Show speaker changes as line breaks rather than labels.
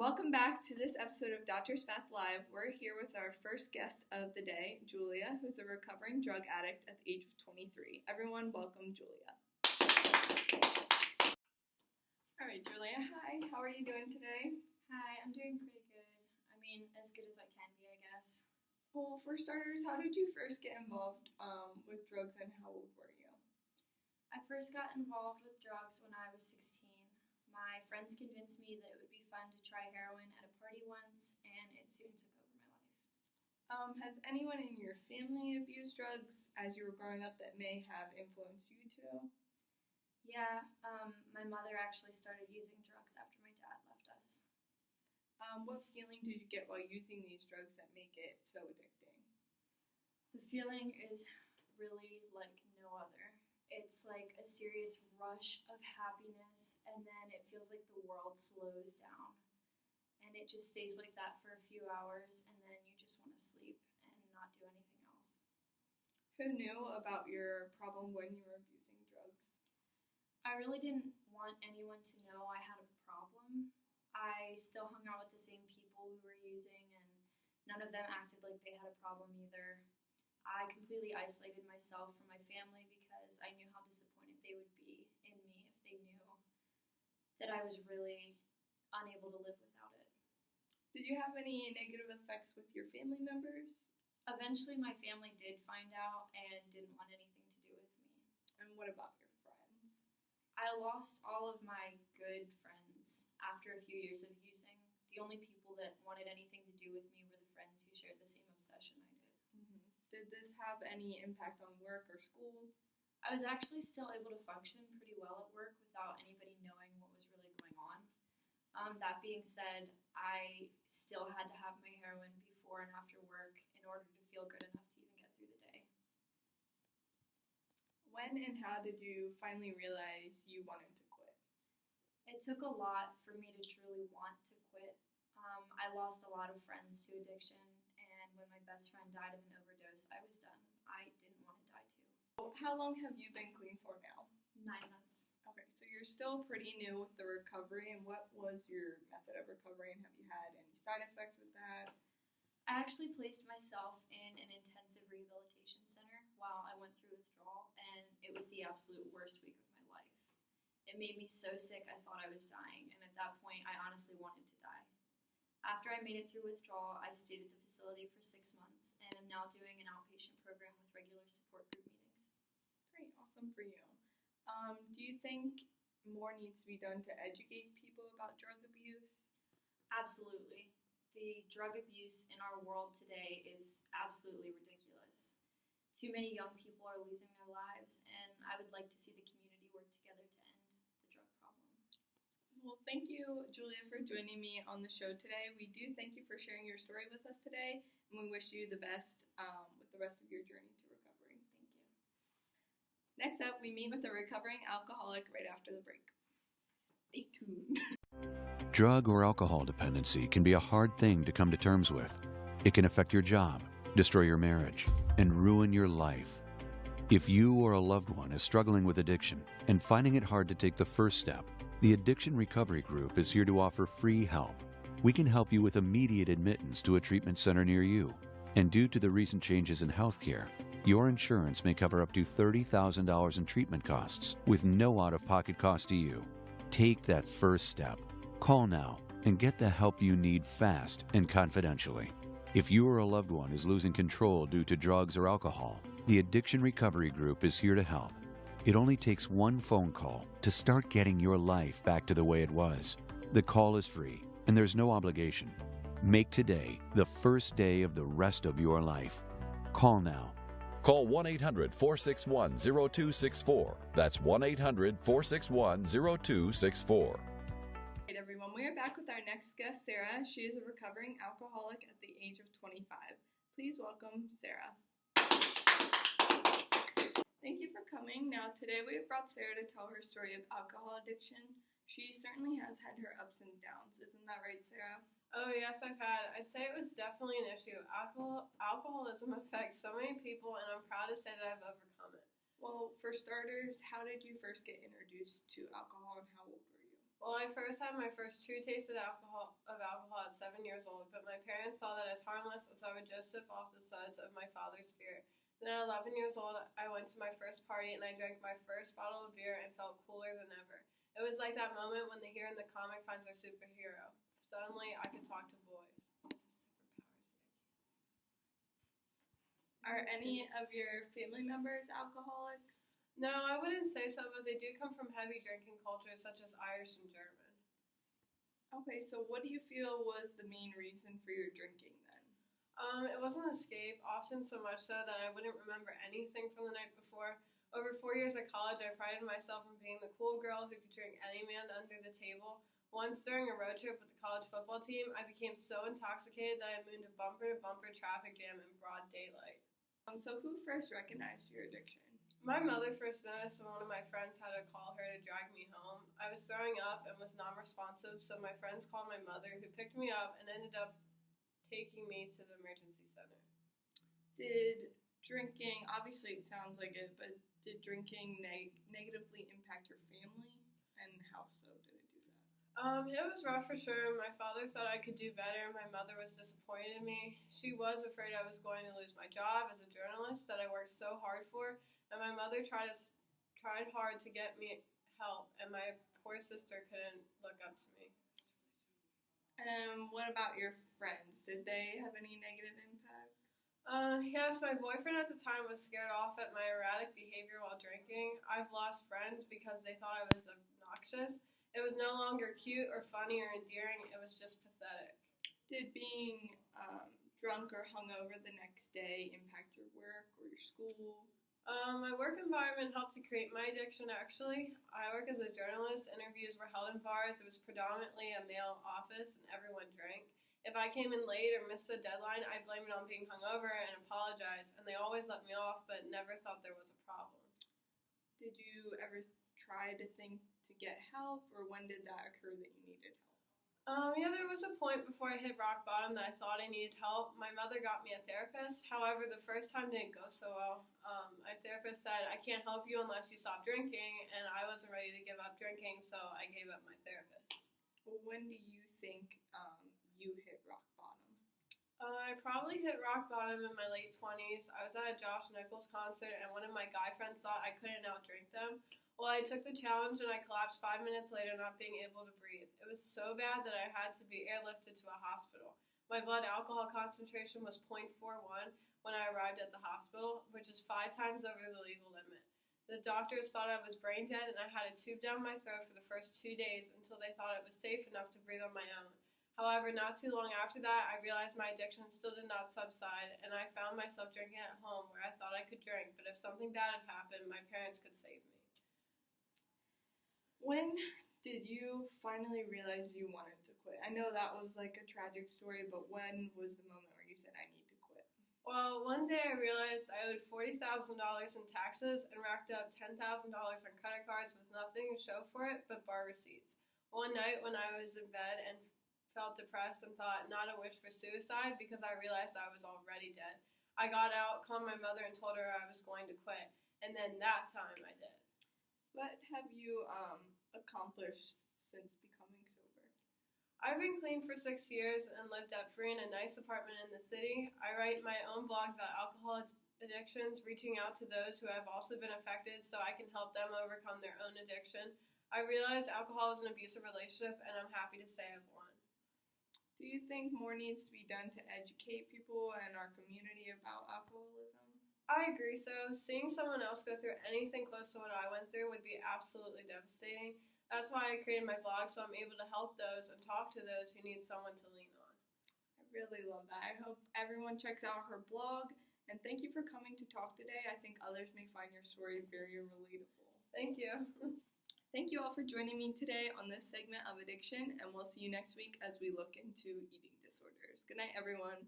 Welcome back to this episode of Doctor's Math Live. We're here with our first guest of the day, Julia, who's a recovering drug addict at the age of 23. Everyone, welcome Julia. All right, Julia, hi. How are you doing today?
Hi, I'm doing pretty good. I mean, as good as I can be, I guess.
Well, for starters, how did you first get involved with drugs and how old were you?
I first got involved with drugs when I was 16. My friends convinced me that it would be fun to try heroin at a party once, and it soon took over my life.
Has anyone in your family abused drugs as you were growing up that may have influenced you too?
Yeah, my mother actually started using drugs after my dad left us.
What feeling did you get while using these drugs that make it so addicting?
The feeling is really like no other. It's like a serious rush of happiness, and then it feels like the world slows down. And it just stays like that for a few hours, and then you just want to sleep and not do anything else.
Who knew about your problem when you were abusing drugs?
I really didn't want anyone to know I had a problem. I still hung out with the same people who were using, and none of them acted like they had a problem either. I completely isolated myself from my family because I knew how disappointed they would be in me if they knew that I was really unable to live without it.
Did you have any negative effects with your family members?
Eventually my family did find out and didn't want anything to do with me.
And what about your friends?
I lost all of my good friends after a few years of using. The only people that wanted anything to do with me were the friends who shared the same obsession I did.
Did this have any impact on work or school?
I was actually still able to function pretty well at work without anybody knowing what was really going on. That being said, I still had to have my heroin before and after work in order to feel good enough to even get through the day.
When and how did you finally realize you wanted to quit?
It took a lot for me to truly want to quit. I lost a lot of friends to addiction, and when my best friend died of an overdose, I was done. I didn't want to die too.
How long have you been clean for now?
9 months.
Okay, so you're still pretty new with the recovery, and what was your method of recovery, and have you had any side effects with that?
I actually placed myself in an intensive rehabilitation center while I went through withdrawal, and it was the absolute worst week of my life. It made me so sick I thought I was dying, and at that point I honestly wanted to die. After I made it through withdrawal, I stayed at the facility for 6 months and am now doing an outpatient program with regular support group meetings.
Great, awesome for you. Do you think more needs to be done to educate people about drug abuse?
Absolutely. The drug abuse in our world today is absolutely ridiculous. Too many young people are losing their lives, and I would like to see the community work together to end the drug problem.
Well, thank you, Julia, for joining me on the show today. We do thank you for sharing your story with us today, and we wish you the best with the rest of your journey to recovery.
Thank you.
Next up, we meet with a recovering alcoholic right after the break. Stay tuned.
Drug or alcohol dependency can be a hard thing to come to terms with. It can affect your job, destroy your marriage, and ruin your life. If you or a loved one is struggling with addiction and finding it hard to take the first step, the Addiction Recovery Group is here to offer free help. We can help you with immediate admittance to a treatment center near you. And due to the recent changes in healthcare, your insurance may cover up to $30,000 in treatment costs with no out-of-pocket cost to you. Take that first step. Call now and get the help you need fast and confidentially. If you or a loved one is losing control due to drugs or alcohol, the Addiction Recovery Group is here to help. It only takes one phone call to start getting your life back to the way it was. The call is free, and there's no obligation. Make today the first day of the rest of your life. Call now.
Call 1-800-461-0264. That's 1-800-461-0264.
Hey everyone, we are back with our next guest, Sarah. She is a recovering alcoholic at the age of 25. Please welcome Sarah. Thank you for coming. Now today we have brought Sarah to tell her story of alcohol addiction. She certainly has had her ups and downs. Isn't that right, Sarah?
Oh yes, I'd say it was definitely an issue. Alcoholism affects so many people, and I'm proud to say that I've overcome it.
Well, for starters, how did you first get introduced to alcohol and how old were you?
Well, I first had my first true taste of alcohol at 7 years old, but my parents saw that as harmless as I would just sip off the suds of my father's beer. Then at 11 years old, I went to my first party and I drank my first bottle of beer and felt cooler than ever. It was like that moment when the hero in the comic finds their superhero. Suddenly, I could talk to boys. This is superpowers.
Are any of your family members alcoholics?
No, I wouldn't say so, but they do come from heavy drinking cultures such as Irish and German.
Okay, so what do you feel was the main reason for your drinking then?
It was an escape, often so much so that I wouldn't remember anything from the night before. Over 4 years at college, I prided myself on being the cool girl who could drink any man under the table. Once during a road trip with the college football team, I became so intoxicated that I mooned a bumper-to-bumper traffic jam in broad daylight.
So who first recognized your addiction?
My mother first noticed when one of my friends had to call her to drag me home. I was throwing up and was non-responsive, so my friends called my mother, who picked me up and ended up taking me to the emergency center.
Did drinking, obviously it sounds like it, but did drinking negatively impact your family? And how so did it do that?
It was rough for sure. My father thought I could do better. My mother was disappointed in me. She was afraid I was going to lose my job as a journalist that I worked so hard for. And my mother tried hard to get me help, and my poor sister couldn't look up to me.
What about your friends? Did they have any negative impacts?
Yes, my boyfriend at the time was scared off at my erratic behavior while drinking. I've lost friends because they thought I was obnoxious. It was no longer cute or funny or endearing, it was just pathetic.
Did being drunk or hungover the next day impact your work or your school?
My work environment helped to create my addiction, actually. I work as a journalist. Interviews were held in bars. It was predominantly a male office, and everyone drank. If I came in late or missed a deadline, I blamed it on being hungover and apologized, and they always let me off, but never thought there was a problem.
Did you ever try to think to get help, or when did that occur that you needed help?
Yeah, there was a point before I hit rock bottom that I thought I needed help. My mother got me a therapist. However, the first time didn't go so well. My therapist said, I can't help you unless you stop drinking, and I wasn't ready to give up drinking, so I gave up my therapist.
Well, when do you think you hit rock bottom?
I probably hit rock bottom in my late 20s. I was at a Josh Nichols concert, and one of my guy friends thought I couldn't outdrink them. Well, I took the challenge and I collapsed 5 minutes later, not being able to breathe. It was so bad that I had to be airlifted to a hospital. My blood alcohol concentration was 0.41 when I arrived at the hospital, which is 5 times over the legal limit. The doctors thought I was brain dead, and I had a tube down my throat for the first 2 days until they thought it was safe enough to breathe on my own. However, not too long after that, I realized my addiction still did not subside, and I found myself drinking at home where I thought I could drink, but if something bad had happened, my parents could save me.
When did you finally realize you wanted to quit? I know that was like a tragic story, but when was the moment where you said, I need to quit?
Well, one day I realized I owed $40,000 in taxes and racked up $10,000 on credit cards with nothing to show for it but bar receipts. One night when I was in bed and felt depressed and thought not a wish for suicide because I realized I was already dead, I got out, called my mother, and told her I was going to quit. And then that time I did.
What have you accomplished since becoming sober?
I've been clean for 6 years and lived debt-free in a nice apartment in the city. I write my own blog about alcohol addictions, reaching out to those who have also been affected so I can help them overcome their own addiction. I realize alcohol is an abusive relationship, and I'm happy to say I've won.
Do you think more needs to be done to educate people and our community about alcoholism?
I agree so. Seeing someone else go through anything close to what I went through would be absolutely devastating. That's why I created my blog, so I'm able to help those and talk to those who need someone to lean on.
I really love that. I hope everyone checks out her blog, and thank you for coming to talk today. I think others may find your story very relatable.
Thank you.
Thank you all for joining me today on this segment of addiction, and we'll see you next week as we look into eating disorders. Good night, everyone.